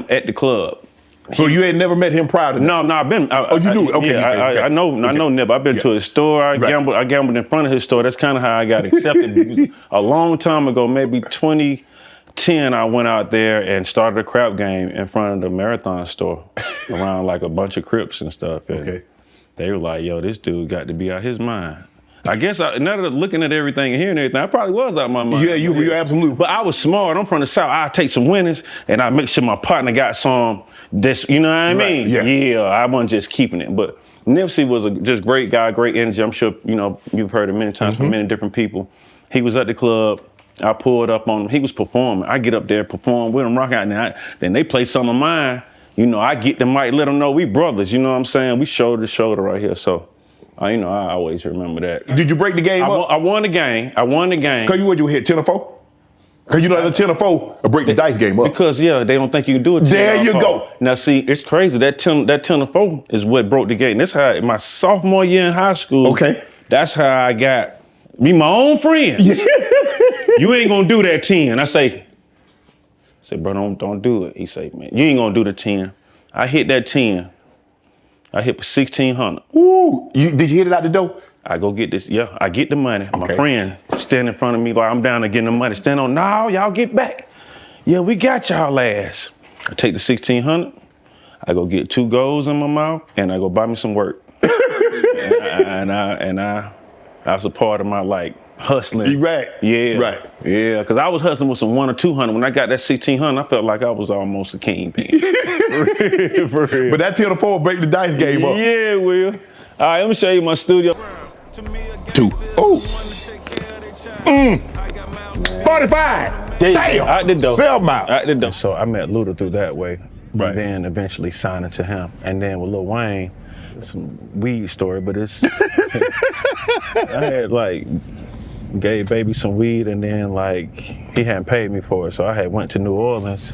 at the club. So you had never met him prior to that? No, I've been. You knew? Okay, yeah, I know Nip. I've been to his store. I gambled in front of his store. That's kind of how I got accepted. A long time ago, maybe 2010, I went out there and started a crap game in front of the Marathon store around like a bunch of Crips and stuff. And they were like, yo, this dude got to be out his mind. I guess now that looking at everything and hearing everything, I probably was out of my mind. Yeah, you're absolutely. But I was smart. I'm from the South. I take some winnings and I make sure my partner got some. This, you know what I mean? Yeah, I wasn't just keeping it. But Nipsey was a just great guy, great energy. I'm sure you've heard it many times from many different people. He was at the club. I pulled up on him. He was performing. I get up there, perform with him, rock out. Then they play some of mine. I get the mic, let them know we brothers. You know what I'm saying? We shoulder to shoulder right here. So. I always remember that. Did you break the game up? I won the game. Cause you hit 10 or 4? Cause the 10 or 4 will break the dice game up. Because they don't think you can do it. There you go. Now see, it's crazy. That 10 or 4 is what broke the game. That's how my sophomore year in high school. Okay. That's how I got me my own friends. You ain't gonna do that 10. I say, bro, don't do it. He say, man, you ain't gonna do the 10. I hit that 10. I hit for 1,600. Ooh, did you hit it out the door? I go get this, I get the money. My friend stand in front of me like I'm down to getting the money. Stand on, no, y'all get back. Yeah, we got y'all ass. I take the 1,600, I go get 2 goals in my mouth, and I go buy me some work. and I was a part of my hustling. Right. Yeah. Right. Yeah, because I was hustling with some 100 or 200. When I got that 1,600, I felt like I was almost a kingpin. For real. But that 10 or 4 break the dice game up. Yeah, it will. All right, let me show you my studio. 2. Oh. 45. Damn. Out the door. Sell them out. Out the door. So I met Luda through that way. Right. And then eventually signing to him. And then with Lil Wayne, it's some weed story, but it's I had gave baby some weed and then he hadn't paid me for it. So I had went to New Orleans.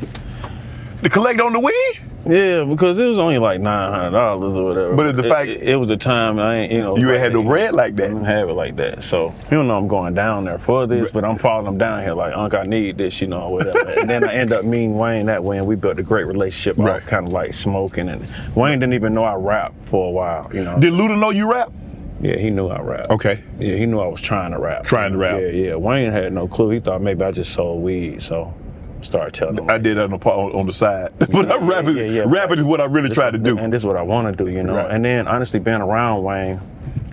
To collect on the weed? Yeah, because it was only $900 or whatever. But the fact it was the time I ain't, you ain't had no bread like that. I didn't have it like that. So I'm going down there for this, but I'm following them down here like, Unc, I need this, whatever. And then I end up meeting Wayne that way, and we built a great relationship. Right. Kind of smoking, and Wayne didn't even know I rapped for a while. Did Luda know you rap? Yeah, he knew I rapped. Okay. Yeah, he knew I was trying to rap. Yeah. Wayne had no clue. He thought maybe I just sold weed, so started telling him. I did that on the side. But rapping is what I really tried to do. And this is what I want to do, Right. And then honestly, being around Wayne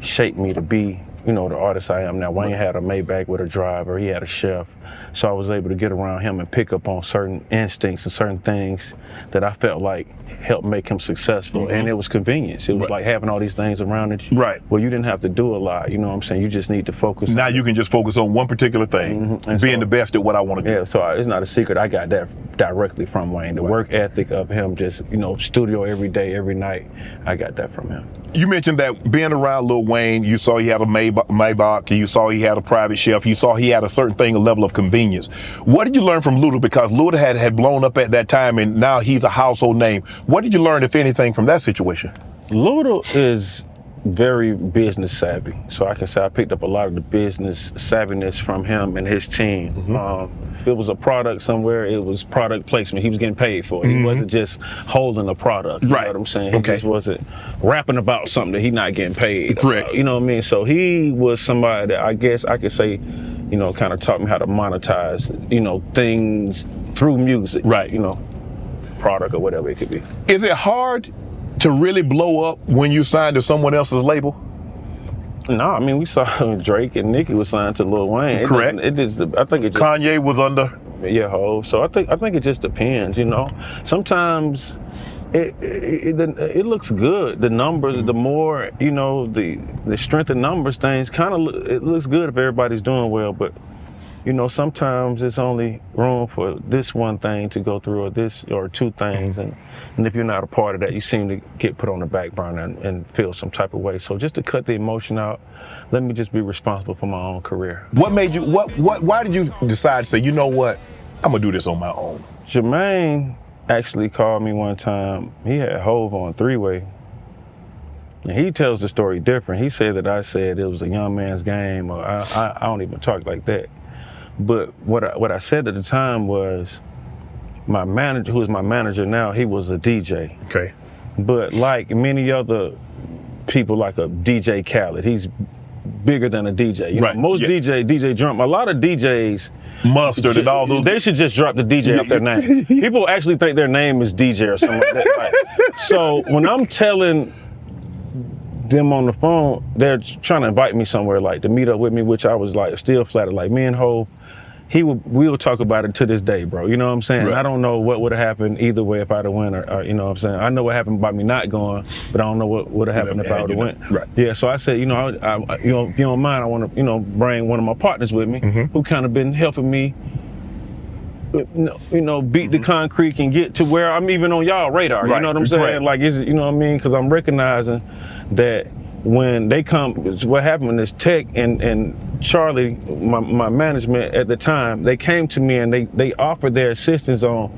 shaped me to be, the artist I am now. Wayne had a Maybach with a driver. He had a chef. So I was able to get around him and pick up on certain instincts and certain things that I felt like helped make him successful. And it was convenience. It was like having all these things around it. Right. Well, you didn't have to do a lot. You know what I'm saying? You just need to focus. Now you can just focus on one particular thing, being the best at what I want to do. Yeah, so it's not a secret. I got that directly from Wayne. The work ethic of him, just, studio every day, every night. I got that from him. You mentioned that being around Lil Wayne, you saw he had a Maybach, you saw he had a private chef, you saw he had a certain thing, a level of convenience. What did you learn from Luda? Because Luda had blown up at that time and now he's a household name. What did you learn, if anything, from that situation? Luda is very business savvy. So I can say I picked up a lot of the business savviness from him and his team. If it was a product somewhere, it was product placement. He was getting paid for it. He wasn't just holding a product. You know what I'm saying? He just wasn't rapping about something that he's not getting paid. Correct. You know what I mean? So he was somebody that I guess I could say, kind of taught me how to monetize, things through music. Right. Product or whatever it could be. Is it hard to really blow up when you signed to someone else's label? No, I mean, we saw Drake and Nicki was signed to Lil Wayne. Correct. I think it just, Kanye was under. Yeah, Hov. So I think it just depends. Sometimes it looks good. The numbers, the more the strength of numbers things it looks good if everybody's doing well, but. Sometimes it's only room for this one thing to go through or this or two things. And if you're not a part of that, you seem to get put on the back burner and feel some type of way. So just to cut the emotion out, let me just be responsible for my own career. What made you, why did you decide to say, you know what, I'm gonna do this on my own? Jermaine actually called me one time. He had Hov on three-way. And he tells the story different. He said that I said it was a young man's game, or I don't even talk like that. But what I said at the time was, my manager, who is my manager now, he was a DJ. Okay. But like many other people, like a DJ Khaled, he's bigger than a DJ. You know, most DJ drum, a lot of DJs, Mustard and all those. They should just drop the DJ out their name. People actually think their name is DJ or something like that. Like, so when I'm telling them on the phone, they're trying to invite me somewhere, like to meet up with me, which I was like still flattered. Like me and Hov, we'll talk about it to this day, bro. You know what I'm saying? Right. I don't know what would have happened either way if I'd have went, or you know what I'm saying? I know what happened by me not going, but I don't know what would have happened if I would have went. Right. Yeah, so I said, you know, if you don't mind, I want to, you know, bring one of my partners with me, who kind of been helping me, you know, beat the concrete and get to where I'm even on y'all radar. Right. You know what I'm saying? Right. Like, you know what I mean? Because I'm recognizing that when they come, what happened is Tech and Charlie, my management at the time, they came to me and they offered their assistance on.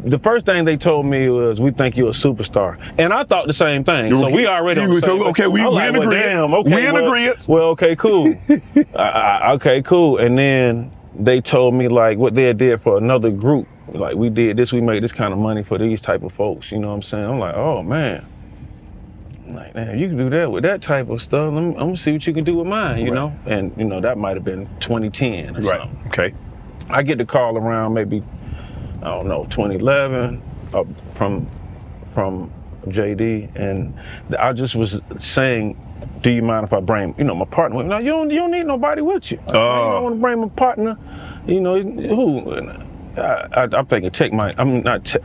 The first thing they told me was, "We think you're a superstar," and I thought the same thing. So we already on the same. Okay, we in agreement. Okay, we in agreement. Well, okay, cool. Okay, cool. And then they told me like what they did for another group. Like, we did this, we made this kind of money for these type of folks. You know what I'm saying? I'm like, oh man. Like, man, you can do that with that type of stuff. I'm gonna see what you can do with mine, you know? And, you know, that might have been 2010 or something. Okay. I get the call around maybe, I don't know, 2011 from JD, and I just was saying, do you mind if I bring, you know, my partner with me? No, you don't need nobody with you. I don't want to bring my partner, you know, who? I'm thinking Tech might, I'm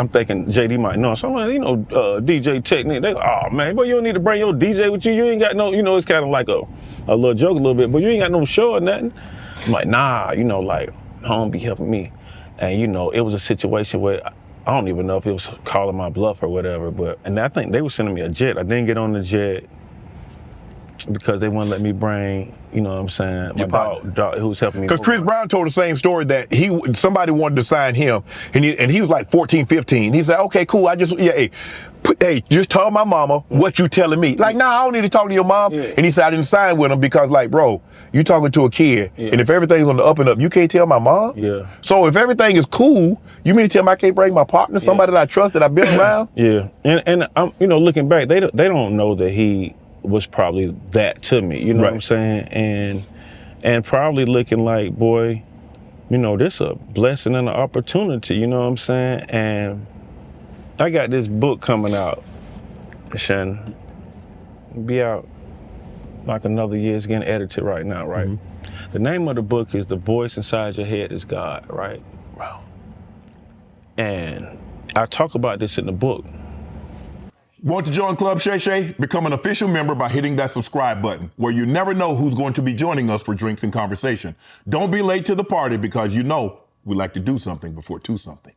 thinking JD might know. So I'm like, you know, DJ Technique, they go, oh man, but you don't need to bring your DJ with you. You ain't got no, you know, it's kind of like a little joke a little bit, but you ain't got no show or nothing. I'm like, nah, you know, like, home be helping me. And you know, it was a situation where I don't even know if it was calling my bluff or whatever, and I think they were sending me a jet. I didn't get on the jet because they wouldn't let me bring, you know what I'm saying, my dog who was helping me. Because Chris Brown told the same story that somebody wanted to sign him, and he was like 14, 15. He said, okay, cool, hey, just tell my mama what you telling me. Like, nah, I don't need to talk to your mom. Yeah. And he said, I didn't sign with him because, like, bro, you talking to a kid, and if everything's on the up and up, you can't tell my mom? Yeah. So if everything is cool, you mean to tell me I can't bring my partner, somebody that I trust, that I've been around? Yeah, and I'm, you know, looking back, they don't know that he was probably that to me, you know what I'm saying? And probably looking like, boy, you know, this a blessing and an opportunity, you know what I'm saying? And I got this book coming out, Shannon, be out like another year. It's getting edited right now, right? The name of the book is The Voice Inside Your Head Is God, right? Wow. And I talk about this in the book. Want to join Club Shay Shay? Become an official member by hitting that subscribe button, where you never know who's going to be joining us for drinks and conversation. Don't be late to the party, because you know we like to do something before two something.